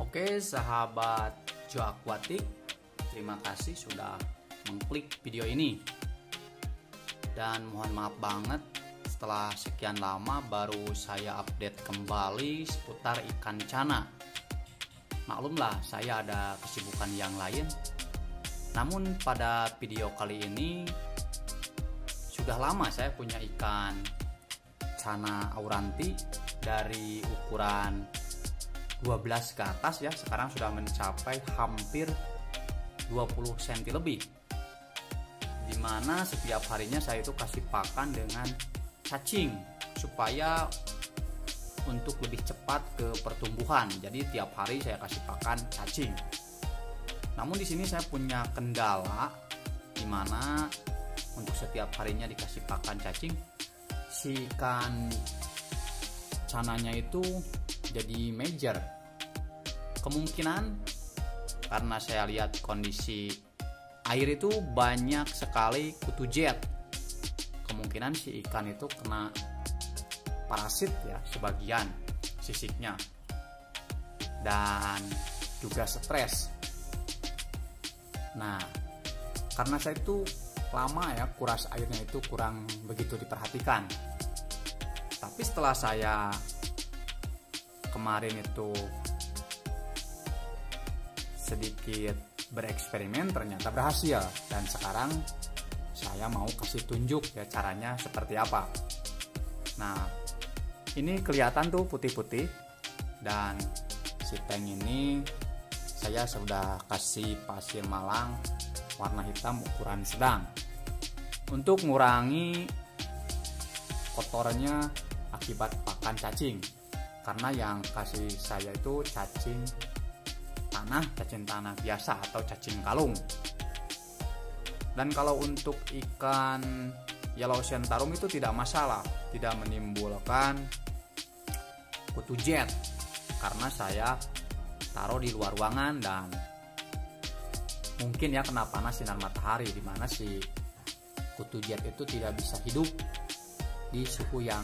Oke sahabat Jo Aquatic, terima kasih sudah mengklik video ini. Dan mohon maaf banget, setelah sekian lama baru saya update kembali seputar ikan cana. Maklumlah, saya ada kesibukan yang lain. Namun pada video kali ini, sudah lama saya punya ikan cana auranti dari ukuran 12 ke atas ya. Sekarang sudah mencapai hampir 20 cm lebih, dimana setiap harinya saya itu kasih pakan dengan cacing supaya untuk lebih cepat ke pertumbuhan. Jadi tiap hari saya kasih pakan cacing. Namun di sini saya punya kendala, dimana untuk setiap harinya dikasih pakan cacing, si ikan cananya itu jadi major. Kemungkinan karena saya lihat kondisi air itu banyak sekali kutu jet, kemungkinan si ikan itu kena parasit ya, sebagian sisiknya, dan juga stres. Nah, karena saya itu lama ya kuras airnya itu kurang begitu diperhatikan. Tapi setelah saya kemarin itu sedikit bereksperimen, ternyata berhasil, dan sekarang saya mau kasih tunjuk ya caranya seperti apa. Nah, ini kelihatan tuh putih-putih, dan si tank ini saya sudah kasih pasir malang warna hitam ukuran sedang untuk mengurangi kotornya akibat pakan cacing. Karena yang kasih saya itu cacing tanah biasa atau cacing kalung. Dan kalau untuk ikan yellow centarum itu tidak masalah, tidak menimbulkan kutu jet, karena saya taruh di luar ruangan dan mungkin ya kena panas sinar matahari, dimana si kutu jet itu tidak bisa hidup di suhu yang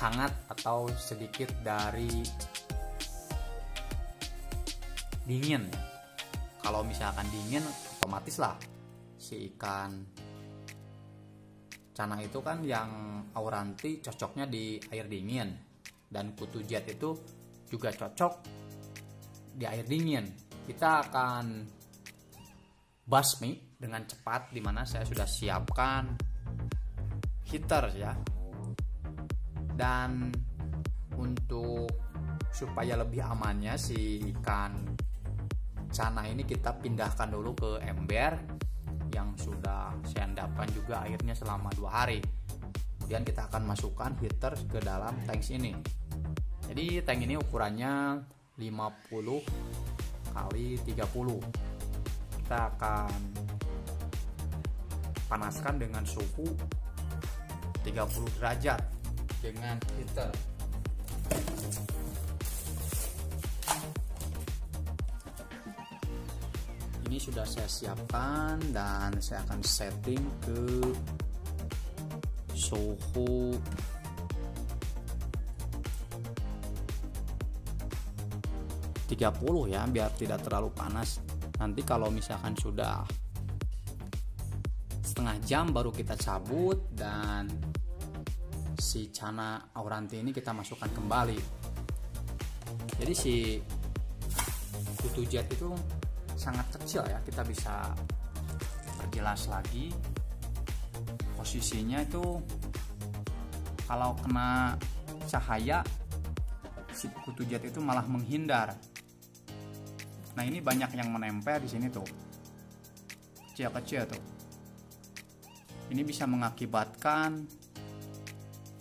hangat atau sedikit dari dingin ya. Kalau misalkan dingin, otomatis lah si ikan cana itu kan yang auranti cocoknya di air dingin, dan kutu jet itu juga cocok di air dingin. Kita akan basmi dengan cepat, dimana saya sudah siapkan heater ya. Dan untuk supaya lebih amannya si ikan cana ini, kita pindahkan dulu ke ember yang sudah saya endapkan juga airnya selama 2 hari. Kemudian kita akan masukkan heater ke dalam tank ini. Jadi tank ini ukurannya 50 kali 30. Kita akan panaskan dengan suhu 30 derajat dengan heater. Ini sudah saya siapkan dan saya akan setting ke suhu 30 ya, biar tidak terlalu panas. Nanti kalau misalkan sudah setengah jam baru kita cabut, dan si cana auranti ini kita masukkan kembali. Jadi si kutu jet itu sangat kecil ya, kita bisa perjelas lagi posisinya itu. Kalau kena cahaya, si kutu jet itu malah menghindar. Nah, ini banyak yang menempel di sini tuh, kecil-kecil tuh. Ini bisa mengakibatkan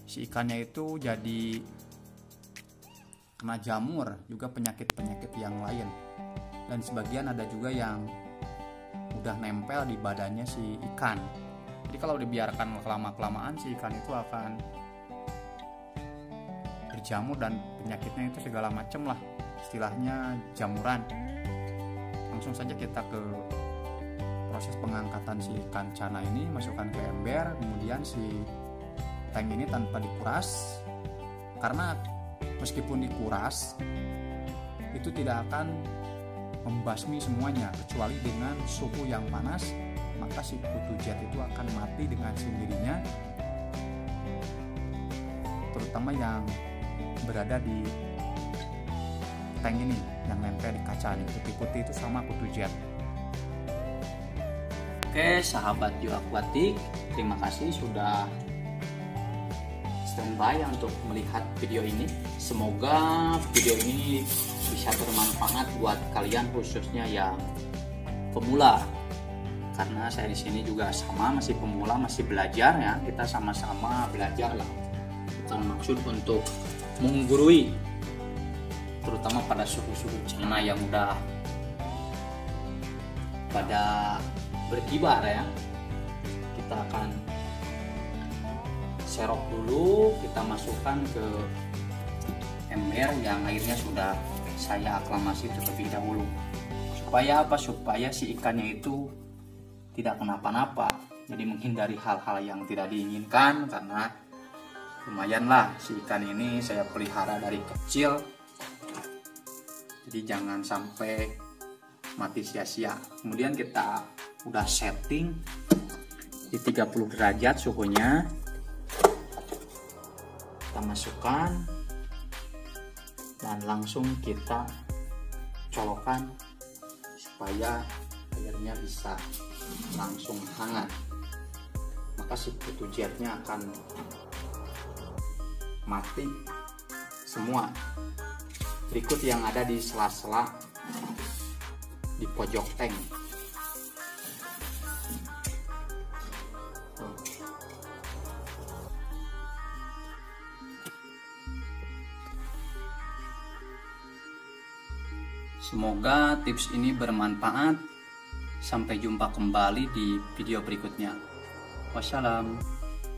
si ikannya itu jadi kena jamur, juga penyakit-penyakit yang lain. Dan sebagian ada juga yang udah nempel di badannya si ikan. Jadi kalau dibiarkan lama-kelamaan, si ikan itu akan berjamur dan penyakitnya itu segala macam lah, istilahnya jamuran. Langsung saja kita ke proses pengangkatan si ikan cana ini, masukkan ke ember, kemudian si tank ini tanpa dikuras, karena meskipun dikuras itu tidak akan membasmi semuanya, kecuali dengan suhu yang panas, maka si kutu jet itu akan mati dengan sendirinya, terutama yang berada di tank ini, yang nempel di kaca nih, putih-putih itu sama kutu jet. Oke sahabat Geoaquatic, terima kasih sudah standby untuk melihat video ini. Semoga video ini bisa bermanfaat buat kalian, khususnya yang pemula. Karena saya di sini juga sama, masih pemula, masih belajar ya. Kita sama-sama belajar lah. Bukan maksud untuk menggurui, terutama pada suhu-suhu Cina yang udah pada berkibar ya. Kita akan serok dulu, kita masukkan ke ember yang airnya sudah saya aklamasi terlebih dahulu. Supaya apa? Supaya si ikannya itu tidak kenapa-napa. Jadi menghindari hal-hal yang tidak diinginkan, karena lumayanlah si ikan ini saya pelihara dari kecil. Jadi jangan sampai mati sia-sia. Kemudian kita udah setting di 30 derajat suhunya, kita masukkan dan langsung kita colokkan supaya airnya bisa langsung hangat, maka si kutu jetnya akan mati semua. Berikut yang ada di sela-sela di pojok tank. Semoga tips ini bermanfaat. Sampai jumpa kembali di video berikutnya. Wassalam.